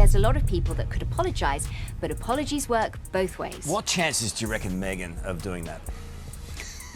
there's a lot of people that could apologise, but apologies work both ways. What chances do you reckon, Meghan, of doing that?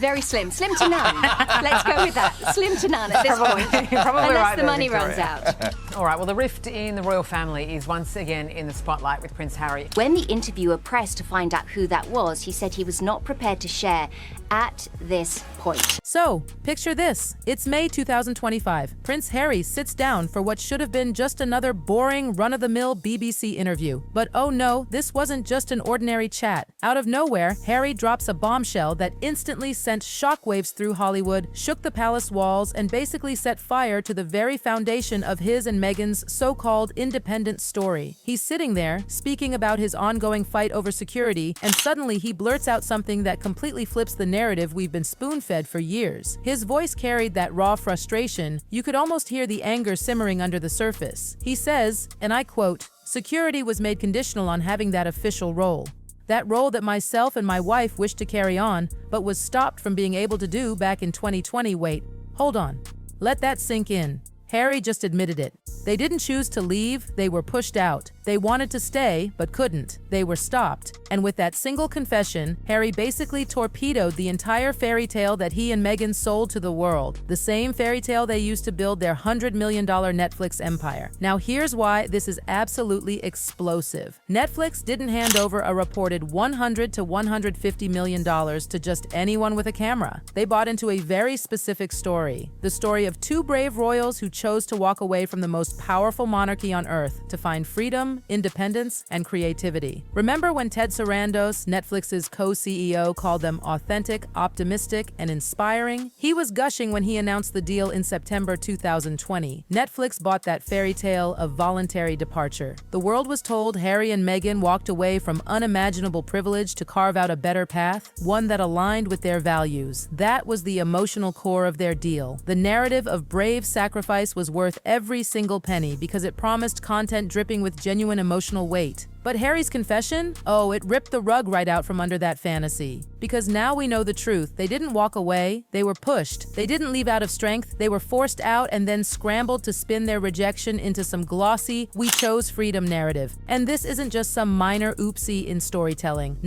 Very slim. Slim to none. Let's go with that. Slim to none at this point. Probably Unless right the there, money Victoria. runs out. All right, well, the rift in the royal family is once again in the spotlight with Prince Harry. When the interviewer pressed to find out who that was, he said he was not prepared to share at this point. So, picture this. It's May 2025. Prince Harry sits down for what should have been just another boring, run-of-the-mill BBC interview. But oh no, this wasn't just an ordinary chat. Out of nowhere, Harry drops a bombshell that instantly sent shockwaves through Hollywood, shook the palace walls, and basically set fire to the very foundation of his and Meghan's so-called independent story. He's sitting there, speaking about his ongoing fight over security, and suddenly he blurts out something that completely flips the narrative we've been spoon-fed for years. His voice carried that raw frustration. You could almost hear the anger simmering under the surface. He says, and I quote, "Security was made conditional on having that official role. That role that myself and my wife wished to carry on, but was stopped from being able to do back in 2020. Wait, hold on. Let that sink in." Harry just admitted it. They didn't choose to leave, they were pushed out. They wanted to stay, but couldn't. They were stopped. And with that single confession, Harry basically torpedoed the entire fairy tale that he and Meghan sold to the world. The same fairy tale they used to build their $100 million Netflix empire. Now here's why this is absolutely explosive. Netflix didn't hand over a reported $100 to $150 million to just anyone with a camera. They bought into a very specific story. The story of two brave royals who chose to walk away from the most powerful monarchy on earth to find freedom, independence, and creativity. Remember when Ted Sarandos, Netflix's co-CEO, called them authentic, optimistic, and inspiring? He was gushing when he announced the deal in September 2020. Netflix bought that fairy tale of voluntary departure. The world was told Harry and Meghan walked away from unimaginable privilege to carve out a better path, one that aligned with their values. That was the emotional core of their deal. The narrative of brave sacrifice was worth every single penny because it promised content dripping with genuine emotional weight. But Harry's confession? Oh, it ripped the rug right out from under that fantasy. Because now we know the truth. They didn't walk away, they were pushed. They didn't leave out of strength, they were forced out and then scrambled to spin their rejection into some glossy, we chose freedom narrative. And this isn't just some minor oopsie in storytelling.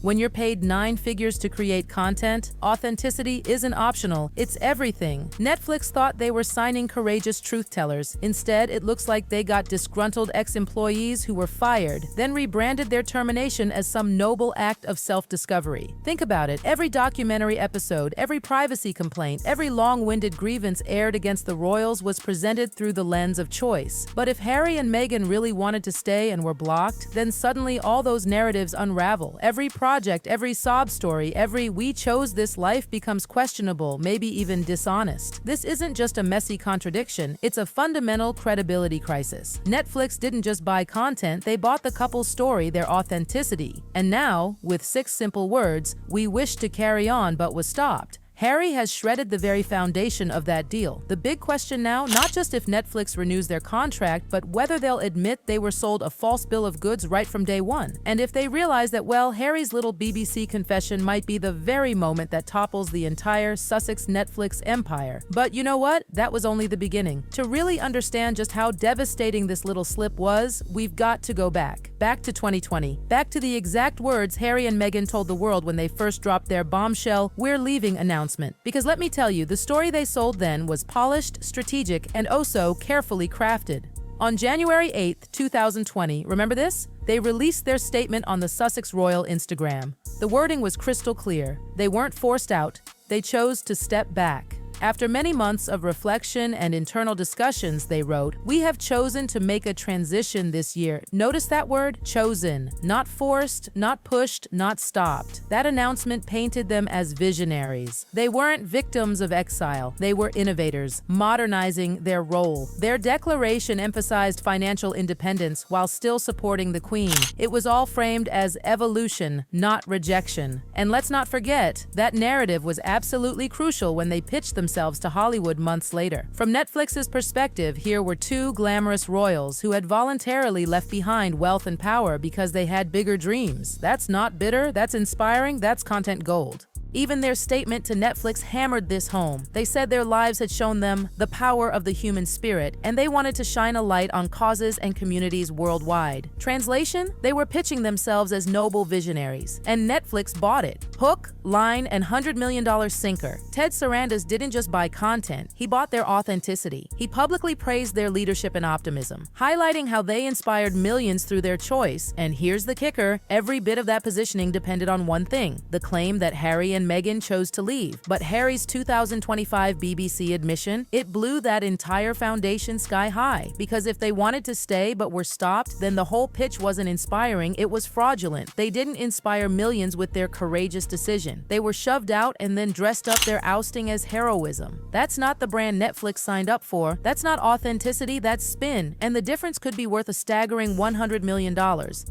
When you're paid 9 figures to create content, authenticity isn't optional, it's everything. Netflix thought they were signing courageous truth-tellers. Instead, it looks like they got disgruntled ex-employees who were fired, then rebranded their termination as some noble act of self-discovery. Think about it. Every documentary episode, every privacy complaint, every long-winded grievance aired against the royals was presented through the lens of choice. But if Harry and Meghan really wanted to stay and were blocked, then suddenly all those narratives unravel. Every project, every sob story, every "we chose this life" becomes questionable, maybe even dishonest. This isn't just a messy contradiction, it's a fundamental credibility crisis. Netflix didn't just buy content, they bought the couple's story, their authenticity. And now, with 6 simple words, we wished to carry on but was stopped. Harry has shredded the very foundation of that deal. The big question now, not just if Netflix renews their contract, but whether they'll admit they were sold a false bill of goods right from day one. And if they realize that, well, Harry's little BBC confession might be the very moment that topples the entire Sussex Netflix empire. But you know what? That was only the beginning. To really understand just how devastating this little slip was, we've got to go back. Back to 2020. Back to the exact words Harry and Meghan told the world when they first dropped their bombshell, "We're leaving" announcement. Because let me tell you, the story they sold then was polished, strategic, and oh so carefully crafted. On January 8th, 2020, remember this? They released their statement on the Sussex Royal Instagram. The wording was crystal clear. They weren't forced out, they chose to step back. After many months of reflection and internal discussions, they wrote, "We have chosen to make a transition this year." Notice that word, chosen. Not forced, not pushed, not stopped. That announcement painted them as visionaries. They weren't victims of exile. They were innovators, modernizing their role. Their declaration emphasized financial independence while still supporting the Queen. It was all framed as evolution, not rejection. And let's not forget, that narrative was absolutely crucial when they pitched themselves to Hollywood months later. From Netflix's perspective, here were 2 glamorous royals who had voluntarily left behind wealth and power because they had bigger dreams. That's not bitter, that's inspiring, that's content gold. Even their statement to Netflix hammered this home. They said their lives had shown them the power of the human spirit, and they wanted to shine a light on causes and communities worldwide. Translation? They were pitching themselves as noble visionaries, and Netflix bought it. Hook, line, and $100 million sinker. Ted Sarandos didn't just buy content, he bought their authenticity. He publicly praised their leadership and optimism, highlighting how they inspired millions through their choice. And here's the kicker, every bit of that positioning depended on one thing, the claim that Harry and Meghan chose to leave. But Harry's 2025 BBC admission, it blew that entire foundation sky high. Because if they wanted to stay but were stopped, then the whole pitch wasn't inspiring, it was fraudulent. They didn't inspire millions with their courageous decision. They were shoved out and then dressed up their ousting as heroism. That's not the brand Netflix signed up for. That's not authenticity, that's spin. And the difference could be worth a staggering $100 million.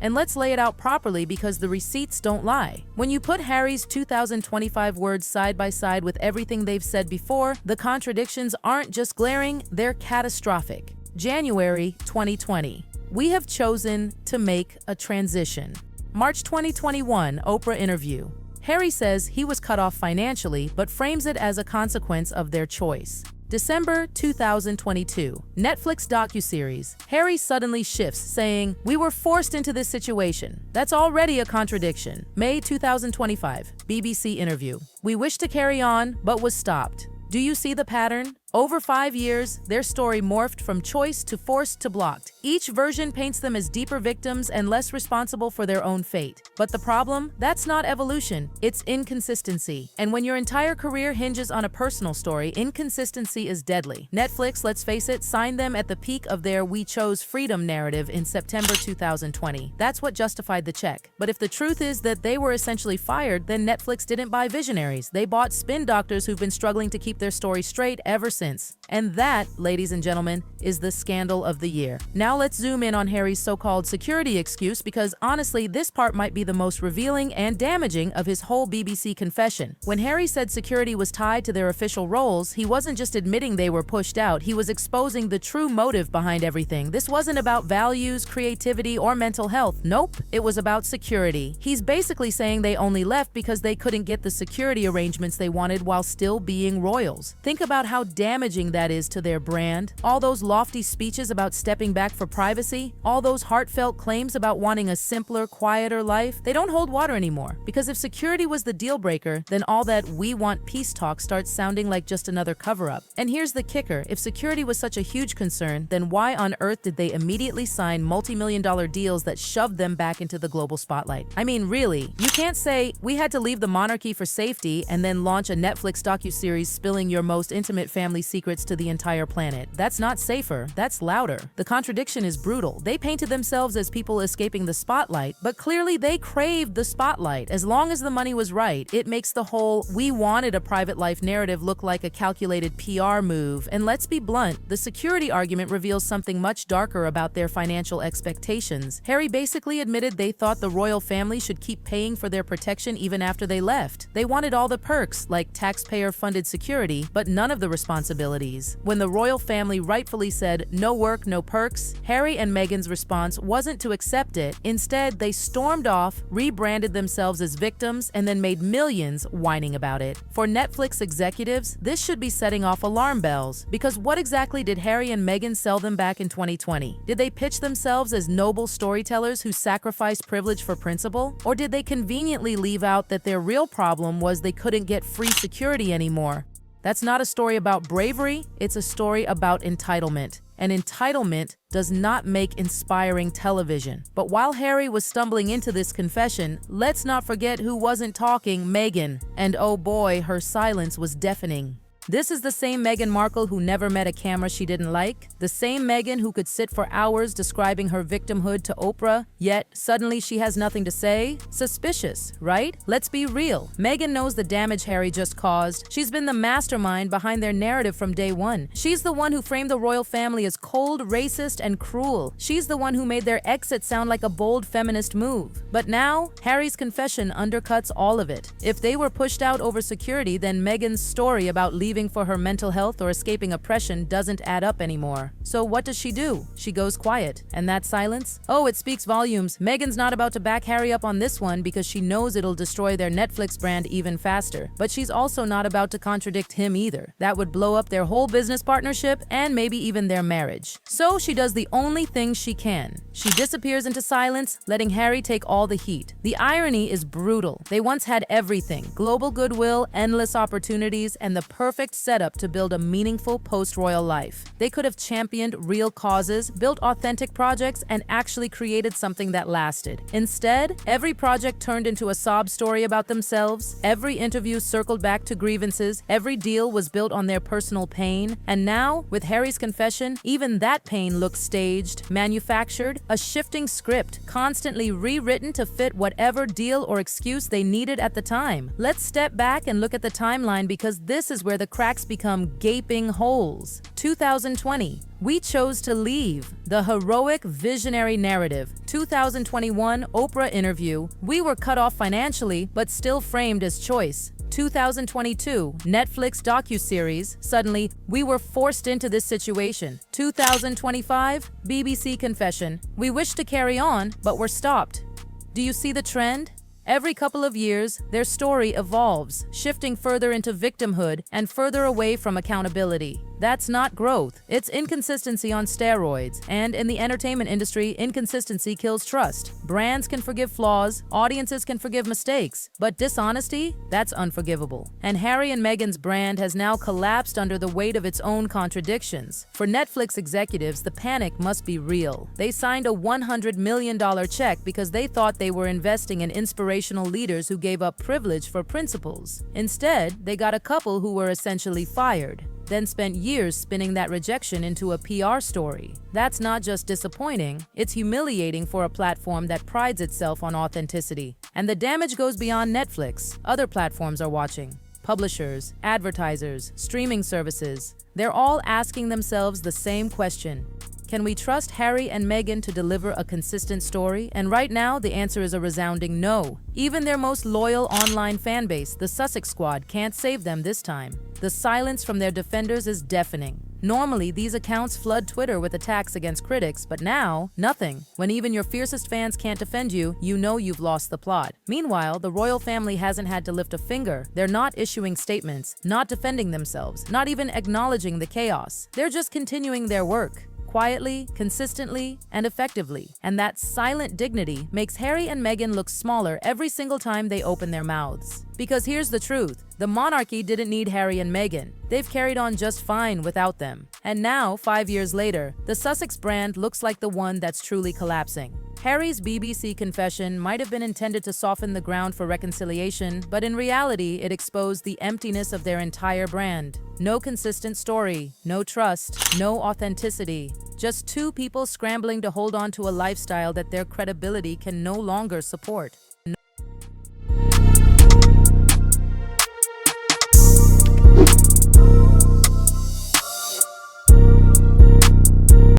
And let's lay it out properly because the receipts don't lie. When you put Harry's 2025 words side by side with everything they've said before, the contradictions aren't just glaring, they're catastrophic. January 2020. We have chosen to make a transition. March 2021, Oprah interview. Harry says he was cut off financially, but frames it as a consequence of their choice. December 2022, Netflix docuseries. Harry suddenly shifts, saying, "We were forced into this situation." That's already a contradiction. May 2025, BBC interview. "We wished to carry on, but was stopped." Do you see the pattern? Over 5 years, their story morphed from choice to forced to blocked. Each version paints them as deeper victims and less responsible for their own fate. But the problem? That's not evolution, it's inconsistency. And when your entire career hinges on a personal story, inconsistency is deadly. Netflix, let's face it, signed them at the peak of their "we chose freedom" narrative in September 2020. That's what justified the check. But if the truth is that they were essentially fired, then Netflix didn't buy visionaries. They bought spin doctors who've been struggling to keep their story straight ever since. And that, ladies and gentlemen, is the scandal of the year. Now let's zoom in on Harry's so-called security excuse, because honestly, this part might be the most revealing and damaging of his whole BBC confession. When Harry said security was tied to their official roles, he wasn't just admitting they were pushed out, he was exposing the true motive behind everything. This wasn't about values, creativity, or mental health. Nope, it was about security. He's basically saying they only left because they couldn't get the security arrangements they wanted while still being royals. Think about how damaging that is to their brand. All those lofty speeches about stepping back for privacy, all those heartfelt claims about wanting a simpler, quieter life, they don't hold water anymore. Because if security was the deal breaker, then all that "we want peace" talk starts sounding like just another cover-up. And here's the kicker, if security was such a huge concern, then why on earth did they immediately sign multi-million-dollar deals that shoved them back into the global spotlight? I mean, really, you can't say, "We had to leave the monarchy for safety," and then launch a Netflix docuseries spilling your most intimate family secrets to the entire planet. That's not safer, that's louder. The contradiction is brutal. They painted themselves as people escaping the spotlight, but clearly they craved the spotlight. As long as the money was right, it makes the whole "we wanted a private life" narrative look like a calculated PR move. And let's be blunt, the security argument reveals something much darker about their financial expectations. Harry basically admitted they thought the royal family should keep paying for their protection even after they left. They wanted all the perks, like taxpayer-funded security, but none of the responsibilities. When the royal family rightfully said "no work, no perks," Harry and Meghan's response wasn't to accept it. Instead, they stormed off, rebranded themselves as victims, and then made millions whining about it. For Netflix executives, this should be setting off alarm bells, because what exactly did Harry and Meghan sell them back in 2020? Did they pitch themselves as noble storytellers who sacrificed privilege for principle? Or did they conveniently leave out that their real problem was they couldn't get free security anymore? That's not a story about bravery, it's a story about entitlement. And entitlement does not make inspiring television. But while Harry was stumbling into this confession, let's not forget who wasn't talking: Meghan. And oh boy, her silence was deafening. This is the same Meghan Markle who never met a camera she didn't like, the same Meghan who could sit for hours describing her victimhood to Oprah, yet suddenly she has nothing to say? Suspicious, right? Let's be real. Meghan knows the damage Harry just caused. She's been the mastermind behind their narrative from day one. She's the one who framed the royal family as cold, racist, and cruel. She's the one who made their exit sound like a bold feminist move. But now, Harry's confession undercuts all of it. If they were pushed out over security, then Meghan's story about leaving grieving for her mental health or escaping oppression doesn't add up anymore. So what does she do? She goes quiet. And that silence? Oh, it speaks volumes. Meghan's not about to back Harry up on this one because she knows it'll destroy their Netflix brand even faster. But she's also not about to contradict him either. That would blow up their whole business partnership and maybe even their marriage. So she does the only thing she can. She disappears into silence, letting Harry take all the heat. The irony is brutal. They once had everything: global goodwill, endless opportunities, and the perfect setup to build a meaningful post-royal life. They could have championed real causes, built authentic projects, and actually created something that lasted. Instead, every project turned into a sob story about themselves, every interview circled back to grievances, every deal was built on their personal pain, and now, with Harry's confession, even that pain looks staged, manufactured, a shifting script, constantly rewritten to fit whatever deal or excuse they needed at the time. Let's step back and look at the timeline because this is where the cracks become gaping holes. 2020. We chose to leave. The heroic, visionary narrative. 2021 Oprah interview. We were cut off financially, but still framed as choice. 2022 Netflix docuseries. Suddenly, we were forced into this situation. 2025 BBC confession. We wish to carry on, but we're stopped. Do you see the trend? Every couple of years, their story evolves, shifting further into victimhood and further away from accountability. That's not growth, it's inconsistency on steroids. And in the entertainment industry, inconsistency kills trust. Brands can forgive flaws, audiences can forgive mistakes, but dishonesty? That's unforgivable. And Harry and Meghan's brand has now collapsed under the weight of its own contradictions. For Netflix executives, the panic must be real. They signed a $100 million check because they thought they were investing in inspirational leaders who gave up privilege for principles. Instead, they got a couple who were essentially fired, then spent years spinning that rejection into a PR story. That's not just disappointing, it's humiliating for a platform that prides itself on authenticity. And the damage goes beyond Netflix. Other platforms are watching. Publishers, advertisers, streaming services. They're all asking themselves the same question. Can we trust Harry and Meghan to deliver a consistent story? And right now, the answer is a resounding no. Even their most loyal online fanbase, the Sussex Squad, can't save them this time. The silence from their defenders is deafening. Normally, these accounts flood Twitter with attacks against critics, but now, nothing. When even your fiercest fans can't defend you, you know you've lost the plot. Meanwhile, the royal family hasn't had to lift a finger. They're not issuing statements, not defending themselves, not even acknowledging the chaos. They're just continuing their work. Quietly, consistently, and effectively. And that silent dignity makes Harry and Meghan look smaller every single time they open their mouths. Because here's the truth, the monarchy didn't need Harry and Meghan. They've carried on just fine without them. And now, 5 years later, the Sussex brand looks like the one that's truly collapsing. Harry's BBC confession might have been intended to soften the ground for reconciliation, but in reality, it exposed the emptiness of their entire brand. No consistent story, no trust, no authenticity. Just two people scrambling to hold on to a lifestyle that their credibility can no longer support.